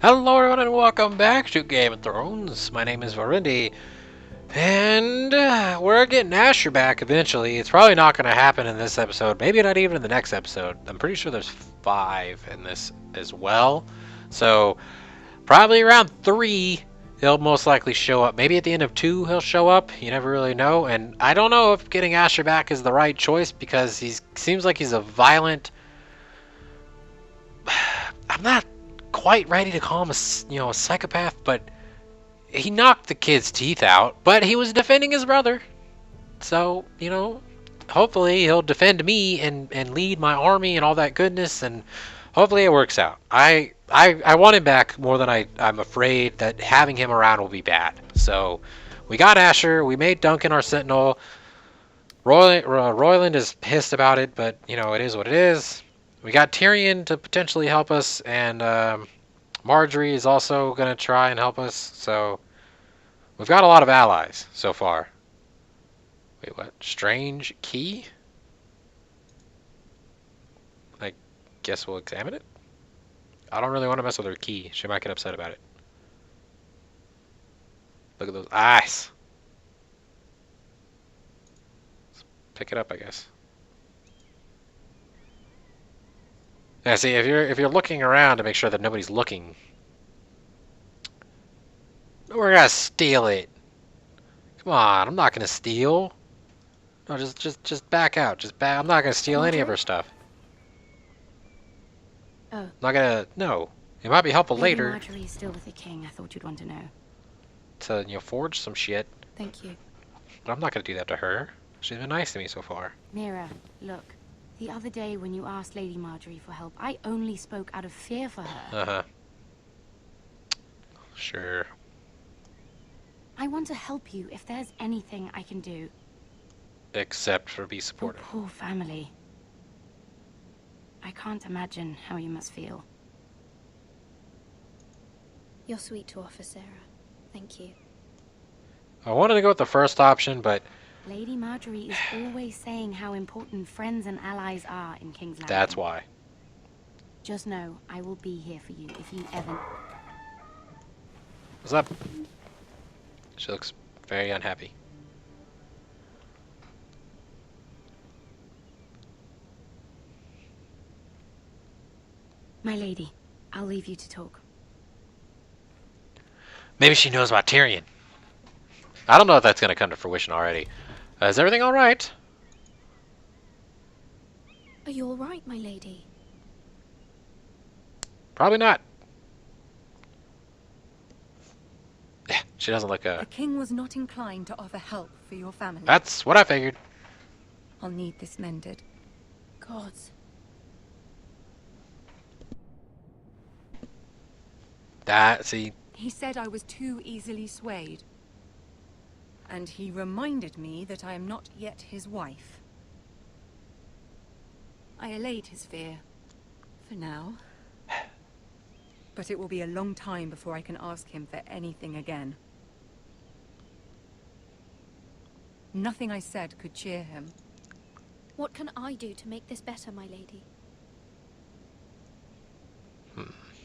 Hello everyone and welcome back to Game of Thrones. My name is Virindi, and we're getting Asher back eventually. It's probably not going to happen in this episode, maybe not even in the next episode. I'm pretty sure there's 5 in this as well. So, probably around 3, he'll most likely show up. Maybe at the end of 2 he'll show up, you never really know. And I don't know if getting Asher back is the right choice because he seems like he's a violent... I'm not quite ready to call him a psychopath, but he knocked the kid's teeth out, but he was defending his brother. So, hopefully he'll defend me and lead my army and all that goodness, and hopefully it works out. I want him back more than I'm afraid that having him around will be bad. So, we got Asher, we made Duncan our sentinel. Royland is pissed about it, but, it is what it is. We got Tyrion to potentially help us, and Marjorie is also going to try and help us, so we've got a lot of allies so far. Wait, what? Strange key? I guess we'll examine it? I don't really want to mess with her key. She might get upset about it. Look at those eyes. Let's pick it up, I guess. Yeah, see, if you're looking around to make sure that nobody's looking, we're gonna steal it. Come on, I'm not gonna steal. No, just back out. Just back. I'm not gonna steal any of her stuff. Oh. I'm not gonna. No, it might be helpful Lady later. Marjorie's still with the king. I thought you'd want to know. To forge some shit. Thank you. But I'm not gonna do that to her. She's been nice to me so far. Mira, look. The other day when you asked Lady Marjorie for help, I only spoke out of fear for her. Uh-huh. Sure. I want to help you if there's anything I can do. Except for be Your supportive. poor family. I can't imagine how you must feel. You're sweet to offer, Sarah. Thank you. I wanted to go with the first option, but Lady Marjorie is always saying how important friends and allies are in King's Landing. that's why. Just know, I will be here for you if you ever... What's up? She looks very unhappy. My lady, I'll leave you to talk. Maybe she knows about Tyrion. I don't know if that's going to come to fruition already. Is everything all right? Are you all right, my lady? Probably not. Yeah, she doesn't look The king was not inclined to offer help for your family. That's what I figured. I'll need this mended. Gods. See, He said I was too easily swayed. And he reminded me that I am not yet his wife. I allayed his fear. For now. But it will be a long time before I can ask him for anything again. Nothing I said could cheer him. What can I do to make this better, my lady?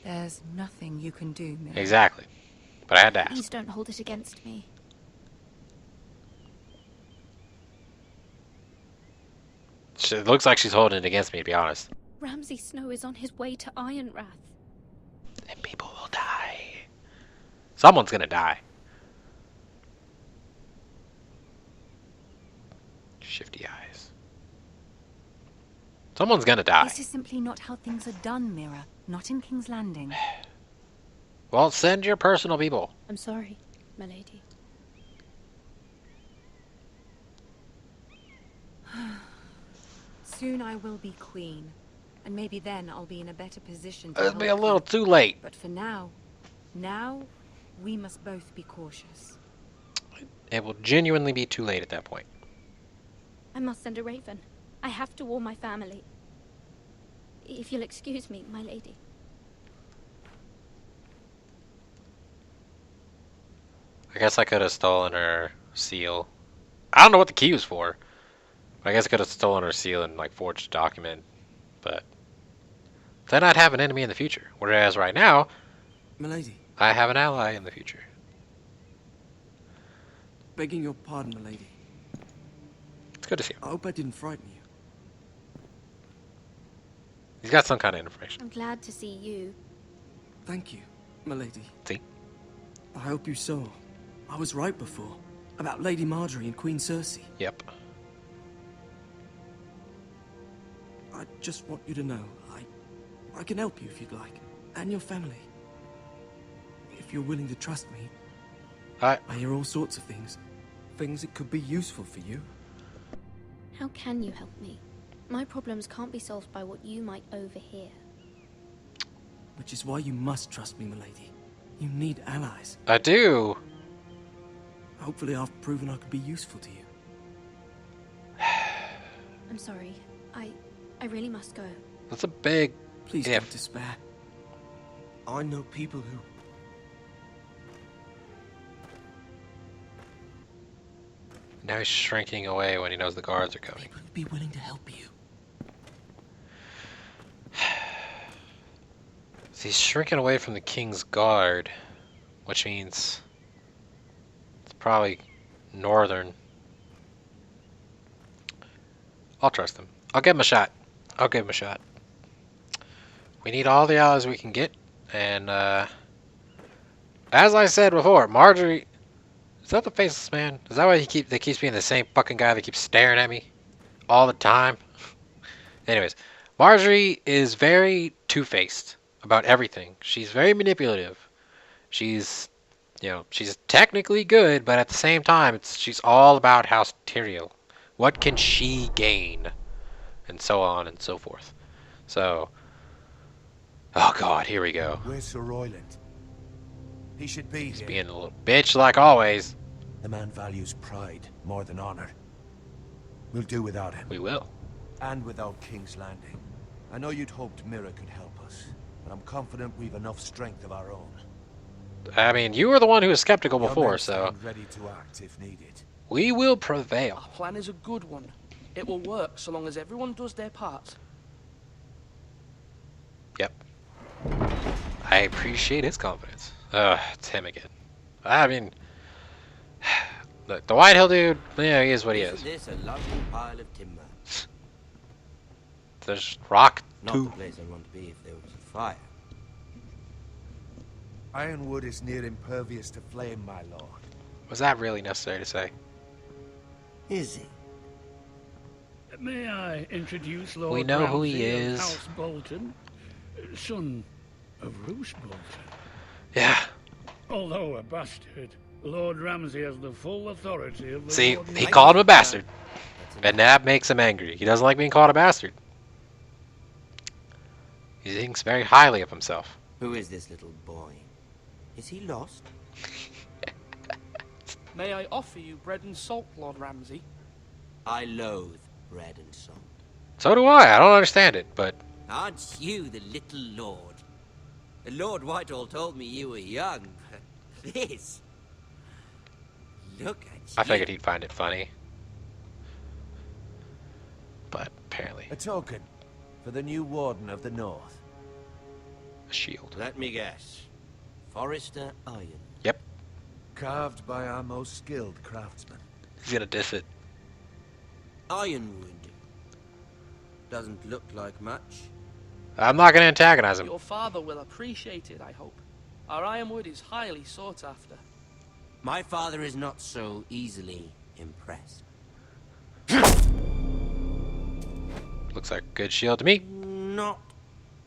There's nothing you can do, Mira. exactly. But I had to ask. Please don't hold it against me. It looks like she's holding it against me, to be honest. Ramsay Snow is on his way to Ironrath. And people will die. Someone's gonna die. Shifty eyes. Someone's gonna die. This is simply not how things are done, Mira. Not in King's Landing. Well, send your personal people. I'm sorry, my lady. Soon I will be queen, and maybe then I'll be in a better position to It'll help be a you. little too late. But for now, we must both be cautious. It will genuinely be too late at that point. I must send a raven. I have to warn my family. If you'll excuse me, my lady. I guess I could have stolen her seal. I don't know what the key was for. But I guess I could have stolen her seal and forged a document. But then I'd have an enemy in the future. Whereas right now, Milady. I have an ally in the future. Begging your pardon, milady. It's good to see him. I hope I didn't frighten you. He's got some kind of information. I'm glad to see you. Thank you, milady. See? I hope you saw. I was right before. About Lady Marjorie and Queen Cersei. Yep. I just want you to know, I can help you if you'd like. And your family. If you're willing to trust me. Alright. I hear all sorts of things. Things that could be useful for you. How can you help me? My problems can't be solved by what you might overhear. Which is why you must trust me, milady. You need allies. I do. Hopefully I've proven I could be useful to you. I'm sorry. I really must go. That's a big Please if. don't despair. I know people who... Now he's shrinking away when he knows the guards are coming. People who'd be willing to help you. So he's shrinking away from the king's guard, which means it's probably northern. I'll trust him. I'll give him a shot. I'll give him a shot. We need all the allies we can get, and as I said before, Marjorie. Is that the faceless man? Is that why they keeps being the same fucking guy that keeps staring at me all the time? Anyways, Marjorie is very two-faced about everything. She's very manipulative. She's, she's technically good, but at the same time, she's all about House Tyrael. What can she gain? And so on and so forth. So, oh god, here we go. Where's Sir Royland? He should be He's here. being a little bitch like always. The man values pride more than honor. We'll do without him. We will. And without King's Landing. I know you'd hoped Mira could help us, but I'm confident we've enough strength of our own. I mean, you were the one who was skeptical Your before, men so stand ready to act if needed. we will prevail. Our plan is a good one. It will work so long as everyone does their part. Yep. I appreciate his confidence. It's him again. I mean, look, the White Hill dude, yeah, he is what he is. This a lovely pile of timber. There's rock Not too. the place I'd want to be if there was a fire. Ironwood is near impervious to flame, my lord. Was that really necessary to say? Is it? May I introduce Lord We know who he Ramsay of is. House Bolton, son of Roose Bolton. Yeah. Although a bastard, Lord Ramsay has the full authority of the See, Lord he Mayor. called him a bastard, That's and that makes him angry. He doesn't like being called a bastard. He thinks very highly of himself. Who is this little boy? Is he lost? May I offer you bread and salt, Lord Ramsay? I loathe bread and salt. So do I. I don't understand it, but Aren't you the little lord? Lord Whitehall told me you were young, but this... Look at you. I figured he'd find it funny. But apparently, A token for the new Warden of the North. a shield. Let me guess. Forrester Iron. Yep. Carved by our most skilled craftsmen. He's gonna diss it. Ironwood. Doesn't look like much. I'm not gonna antagonize him. Your father will appreciate it, I hope. Our ironwood is highly sought after. My father is not so easily impressed. Looks like a good shield to me. Not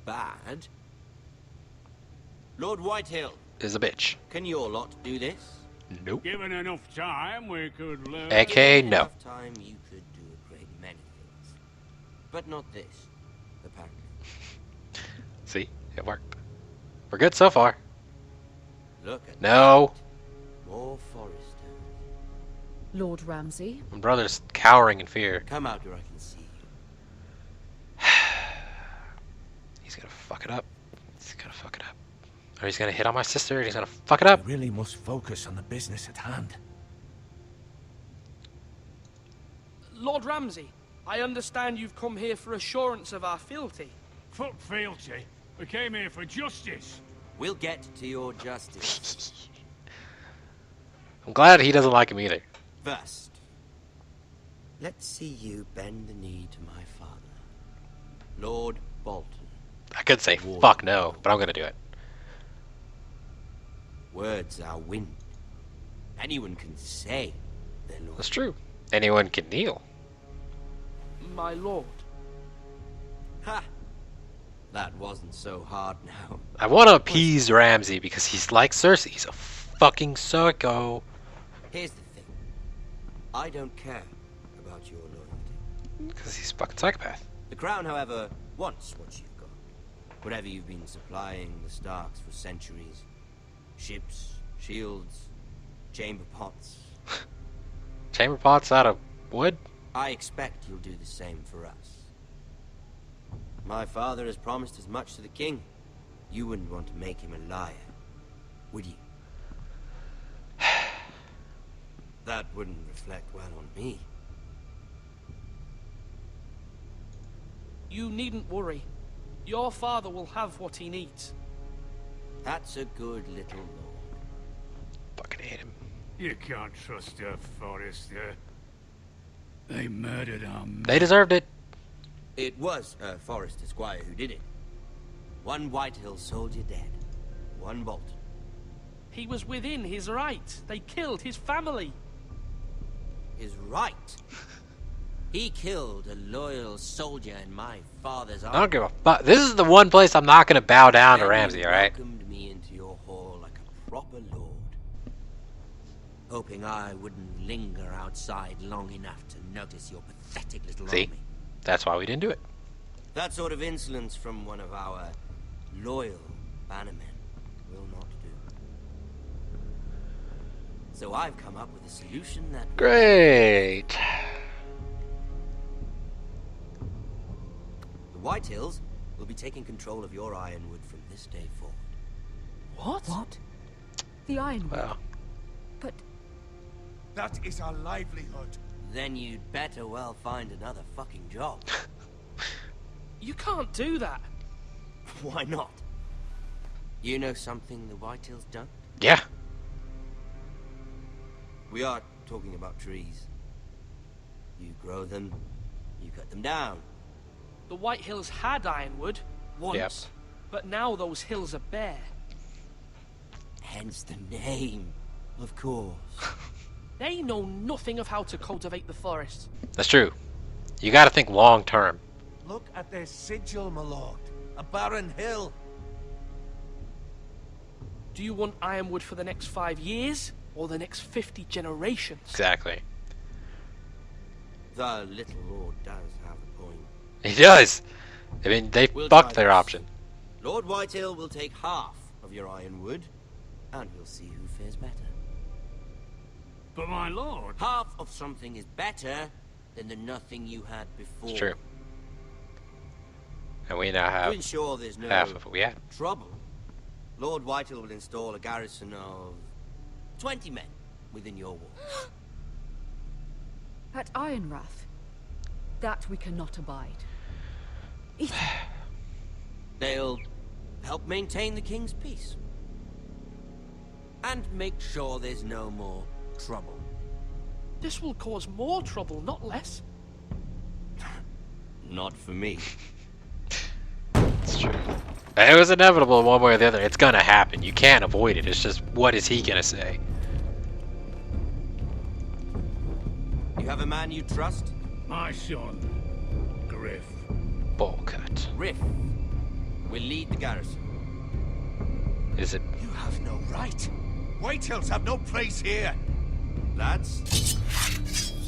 bad. Lord Whitehill, Is a bitch. can your lot do this? Nope. Given enough time, we could learn. AK, Given no. enough time, you could do a great many things. But not this, apparently. See, it worked. We're good so far. Look at No. that. More Forrester. Lord Ramsay, My brother's cowering in fear. Come out where I can see you. He's gonna fuck it up. He's gonna fuck it up. Or he's gonna hit on my sister and he's gonna fuck it up. We really must focus on the business at hand. Lord Ramsay, I understand you've come here for assurance of our fealty. Fuck fealty. We came here for justice. We'll get to your justice. I'm glad he doesn't like him either. First, let's see you bend the knee to my father, Lord Bolton. I could say fuck no, but I'm gonna do it. Words are wind. Anyone can say their lord. That's true. Anyone can kneel. My lord. Ha! That wasn't so hard now. I want to appease Ramsay because he's like Cersei. He's a fucking psycho. Here's the thing. I don't care about your loyalty. Because he's a fucking psychopath. The crown, however, wants what you've got. Whatever you've been supplying the Starks for centuries. Ships, shields, chamber pots. Chamber pots out of wood? I expect you'll do the same for us. My father has promised as much to the king. You wouldn't want to make him a liar, would you? That wouldn't reflect well on me. You needn't worry. Your father will have what he needs. That's a good little lord. Fucking hate him. You can't trust a Forrester. They murdered our men. They deserved it. It was a Forrester squire who did it. One Whitehill soldier dead. One Bolton. He was within his right. They killed his family. His right? He killed a loyal soldier in my father's army. I don't give a fuck. This is the one place I'm not gonna bow down to Then Ramsay, you alright? welcomed me into your hall like a proper lord. Hoping I wouldn't linger outside long enough to notice your pathetic little See? army. That's why we didn't do it. That sort of insolence from one of our loyal bannermen will not do. So I've come up with a solution that... Great. The Whitehills will be taking control of your Ironwood from this day forward. What? What? The Ironwood? Well, But That is our livelihood. Then you'd better well find another fucking job. You can't do that. Why not? You know something the Whitehills don't? yeah. We are talking about trees. You grow them, you cut them down. The White Hills had ironwood once, Yep. but now those hills are bare. Hence the name, of course. They know nothing of how to cultivate the forest. That's true. You gotta think long term. Look at their sigil, my lord. A barren hill. Do you want ironwood for the next 5 years, or the next 50 generations? Exactly. The little lord does have a point. He does. I mean, they We'll fucked try their this. option. Lord Whitehill will take half of your ironwood, and we'll see who fares better. But my lord... Half of something is better than the nothing you had before. It's true. And we now To have ensure there's no half of what we had. trouble, Lord Whitehill will install a garrison of 20 men within your walls. at Ironrath, that we cannot abide. They'll help maintain the king's peace. And make sure there's no more trouble. This will cause more trouble, not less. Not for me. It's true. It was inevitable one way or the other. It's gonna happen. You can't avoid it. It's just, what is he gonna say? You have a man you trust? My son, Griff. Bull cut. Riff will lead the garrison. Is it? You have no right. Whitehills have no place here. Lads,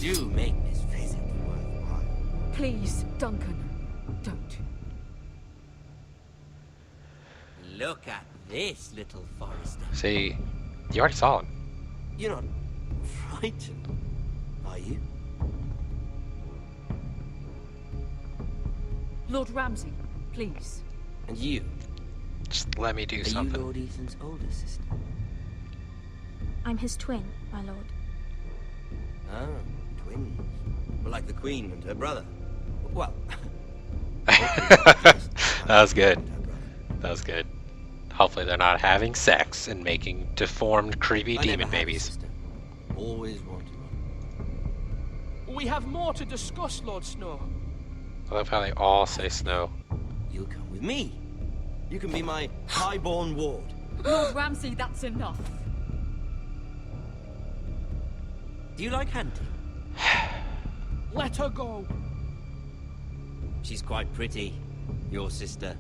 do make this visit worthwhile. Please, Duncan, don't. Look at this, little Forrester. See, you already saw him. You're not frightened, are you? Lord Ramsay, please. And you? Just let me do Are something. you Lord Ethan's older sister? I'm his twin, my lord. Oh, twins. Well, like the Queen and her brother. Well, That was good. and her brother. That was good. Hopefully they're not having sex and making deformed, creepy I demon never had a babies. sister. Always wanted one. We have more to discuss, Lord Snow. I love how they all say Snow. You'll come with me. You can be my highborn ward. Lord Ramsay, that's enough. Do you like hunting? Let her go. She's quite pretty, your sister.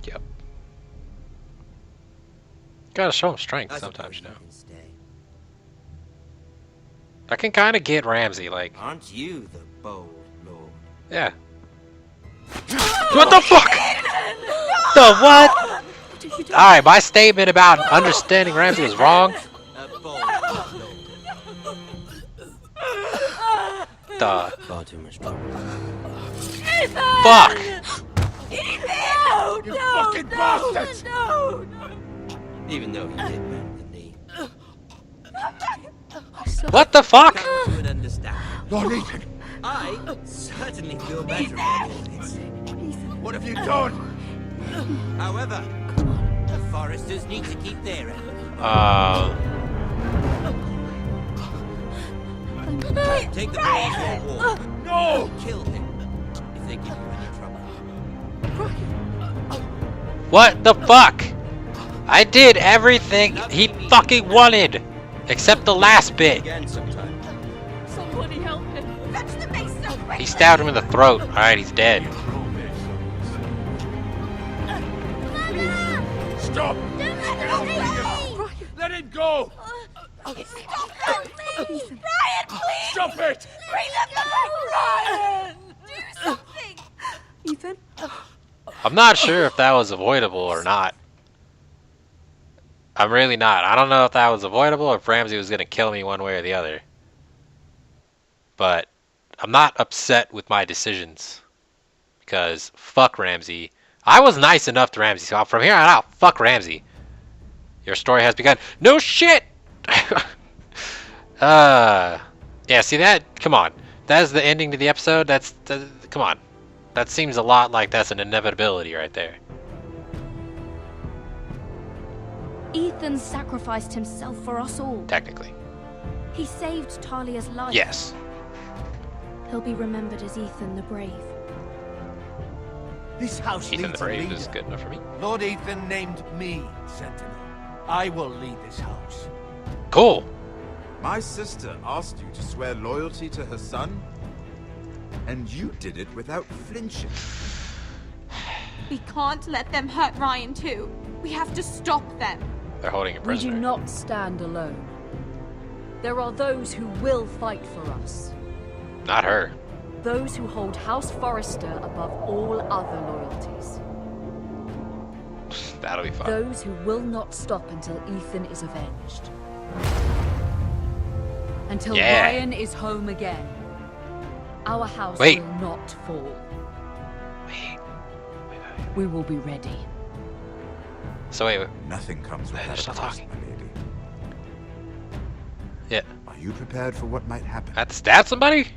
Yep. Gotta show them strength I sometimes, you suppose know. can stay. I can kind of get Ramsay, like, Aren't you the bold lord? yeah. What the fuck? The what? Alright, my statement about understanding Ramsay was wrong. A bold lord. The Far too much trouble. fuck? You fucking bastards! Even though he did bend the knee. What the fuck? Come to an understanding. Lord Ethan, I certainly feel better about all this. what have you done? However, the foresters need to keep their end. Take the boy to a wall. No! Kill him if they give you any trouble. What the fuck? I did everything he fucking wanted, except the last bit. Again sometime. Somebody help him. Fetch the mace, He stabbed him in the throat. Alright, he's dead. Stop! Let him go! Stop it! Ethan? I'm not sure if that was avoidable or not. I'm really not. I don't know if that was avoidable or if Ramsay was going to kill me one way or the other. But I'm not upset with my decisions. Because fuck Ramsay. I was nice enough to Ramsay, so from here on out, fuck Ramsay. Your story has begun. No shit! Yeah, see that? Come on. That is the ending to the episode? Come on. That seems a lot like that's an inevitability right there. Ethan sacrificed himself for us all. Technically. He saved Talia's life. Yes. He'll be remembered as Ethan the Brave. This house Ethan the needs a Brave leader. is good enough for me. Lord Ethan named me Sentinel. I will lead this house. Cool. My sister asked you to swear loyalty to her son, and you did it without flinching. We can't let them hurt Ryan too. We have to stop them. They're holding a We do prisoner. not stand alone. There are those who will fight for us. Not her. Those who hold House Forrester above all other loyalties. That'll be fun. Those who will not stop until Ethan is avenged. Until Yeah. Ryan is home again. Our house Wait. will not fall. Wait. We will be ready. So wait. Nothing comes They're without a still cost, talking. my lady. Yeah. Are you prepared for what might happen? I have to stab somebody?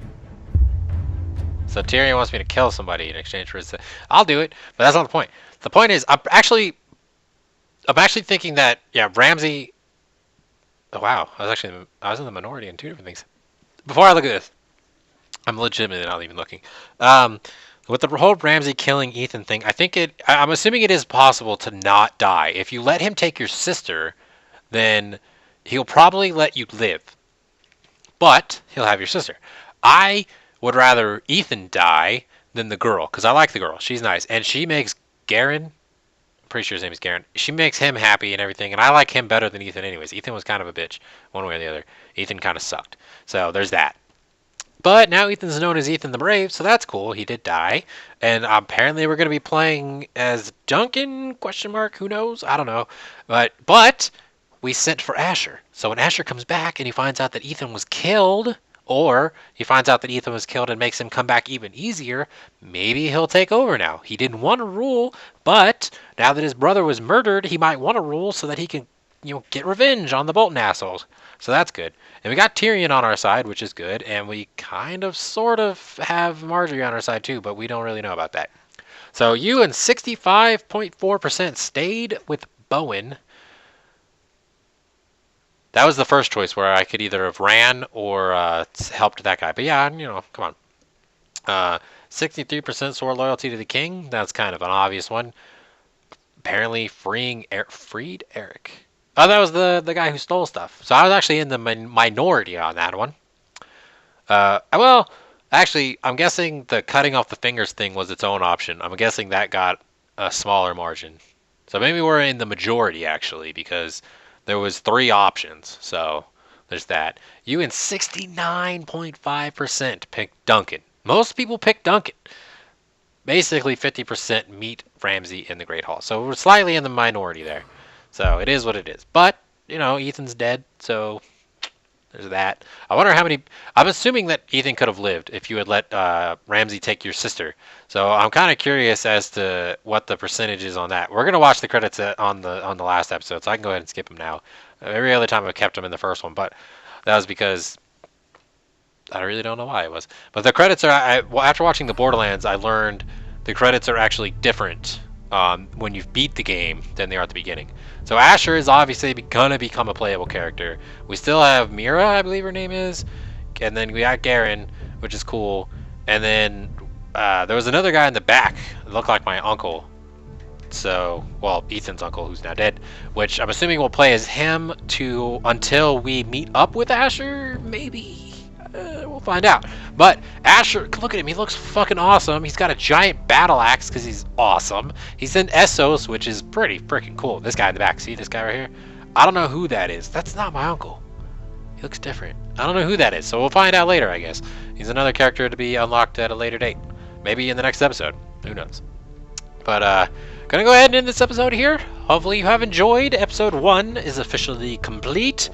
So Tyrion wants me to kill somebody in exchange for his... I'll do it, but that's not the point. The point is, I'm actually thinking that, yeah, Ramsay... Oh, wow. I was in the minority in two different things. Before I look at this, I'm legitimately not even looking. With the whole Ramsay killing Ethan thing, I'm assuming it is possible to not die. If you let him take your sister, then he'll probably let you live. But he'll have your sister. I would rather Ethan die than the girl, because I like the girl. She's nice. And she makes Garen, I'm pretty sure his name is Garen, she makes him happy and everything, and I like him better than Ethan anyways. Ethan was kind of a bitch, one way or the other. Ethan kind of sucked. So there's that. But now Ethan's known as Ethan the Brave, so that's cool. He did die. And apparently we're going to be playing as Duncan, question mark, who knows? I don't know. But we sent for Asher. So when Asher comes back and he finds out that Ethan was killed, or he finds out that Ethan was killed and makes him come back even easier, maybe he'll take over now. He didn't want to rule, but now that his brother was murdered, he might want to rule so that he can, get revenge on the Bolton assholes. So that's good. And we got Tyrion on our side, which is good, and we kind of, sort of have Marjorie on our side too, but we don't really know about that. So you and 65.4% stayed with Bowen. That was the first choice where I could either have ran or helped that guy. But yeah, you know, come on. 63% swore loyalty to the king. That's kind of an obvious one. Apparently freed Eric. Oh, that was the guy who stole stuff. So I was actually in the minority on that one. Well, actually, I'm guessing the cutting off the fingers thing was its own option. I'm guessing that got a smaller margin. So maybe we're in the majority, actually, because there was 3 options. So there's that. You and 69.5% picked Duncan. Most people pick Duncan. Basically 50% meet Ramsay in the Great Hall. So we're slightly in the minority there. So it is what it is. But, you know, Ethan's dead, so there's that. I wonder how many... I'm assuming that Ethan could have lived if you had let Ramsay take your sister. So I'm kind of curious as to what the percentage is on that. We're going to watch the credits on the last episode, so I can go ahead and skip them now. Every other time I've kept them in the first one, but that was because... I really don't know why it was. But the credits are... well, after watching the Borderlands, I learned the credits are actually different when you beat the game than they are at the beginning. So Asher is obviously going to become a playable character. We still have Mira, I believe her name is. And then we got Garen, which is cool. And then there was another guy in the back. It looked like my uncle. So, well, Ethan's uncle, who's now dead. Which I'm assuming we'll play as him until we meet up with Asher, maybe? We'll find out. But Asher, look at him. He looks fucking awesome. He's got a giant battle axe because he's awesome. He's in Essos, which is pretty freaking cool. This guy in the back. See this guy right here? I don't know who that is. That's not my uncle. He looks different. I don't know who that is. So we'll find out later, I guess. He's another character to be unlocked at a later date. Maybe in the next episode. Who knows? But, gonna go ahead and end this episode here. Hopefully you have enjoyed. Episode 1 is officially complete.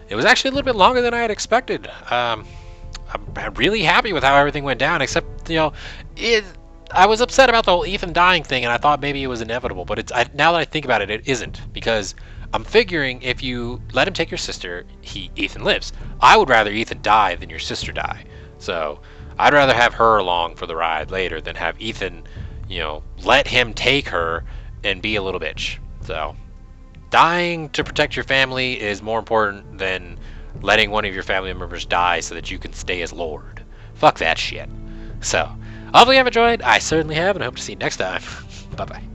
It was actually a little bit longer than I had expected. I'm really happy with how everything went down, except, you know, I was upset about the whole Ethan dying thing, and I thought maybe it was inevitable, but now that I think about it, it isn't, because I'm figuring if you let him take your sister, Ethan lives. I would rather Ethan die than your sister die. So I'd rather have her along for the ride later than have Ethan, you know, let him take her and be a little bitch. So dying to protect your family is more important than letting one of your family members die so that you can stay as Lord. Fuck that shit. So, hopefully you have enjoyed. I certainly have, and I hope to see you next time. Bye-bye.